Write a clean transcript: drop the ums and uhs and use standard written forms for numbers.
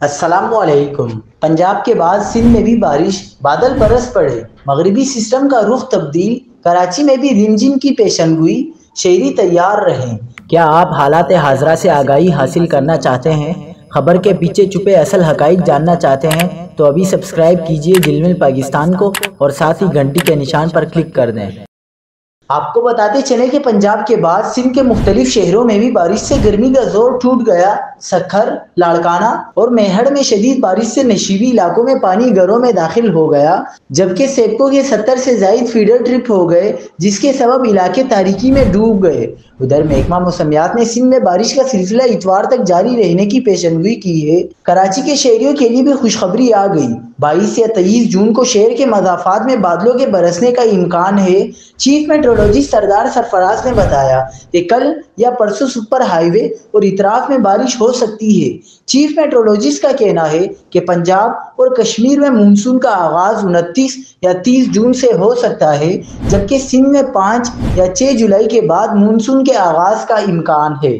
السلام علیکم۔ پنجاب کے بعد سندھ میں بھی بارش، بادل برس پڑے، مغربی سسٹم کا رخ تبدیل، کراچی میں بھی رمجم کی پیشن گوئی، شہری تیار رہیں۔ کیا آپ حالات حاضرہ سے آگاہی حاصل کرنا چاہتے ہیں؟ خبر کے پیچھے چھپے اصل حقائق جاننا چاہتے ہیں تو ابھی سبسکرائب کیجئے دل مل پاکستان کو اور ساتھ ہی گھنٹی کے نشان پر کلک کر دیں۔ آپ کو بتاتے چلیں کہ پنجاب کے بعد سندھ کے مختلف شہروں میں بھی بارش سے گرمی کا زور ٹوٹ گیا۔ سکھر، لاڑکانہ اور میہڑ میں شدید بارش سے نشیبی علاقوں میں پانی گھروں میں داخل ہو گیا، جبکہ سیپکو کے 70 سے زائد فیڈر ٹرپ ہو گئے، جس کے سبب علاقے تاریکی میں ڈوب گئے۔ ادھر محکمہ موسمیات نے سندھ میں بارش کا سلسلہ اتوار تک جاری رہنے کی پیشنگوئی کی ہے۔ کراچی کے شہریوں کے لیے بھی خوشخبری آ گئی۔ 22 یا 23 جون کو شہر کے مضافات میں بادلوں کے برسنے کا امکان ہے۔ چیف میٹرولوجسٹ سردار سرفراز نے بتایا کہ کل یا پرسوں سپر ہائی وے اور اطراف میں بارش ہو سکتی ہے۔ چیف میٹرولوجسٹ کا کہنا ہے کہ پنجاب اور کشمیر میں مونسون کا آغاز 29 یا 30 جون سے ہو سکتا ہے، جبکہ سندھ میں 5 یا 6 جولائی کے بعد مونسون کے آغاز کا امکان ہے۔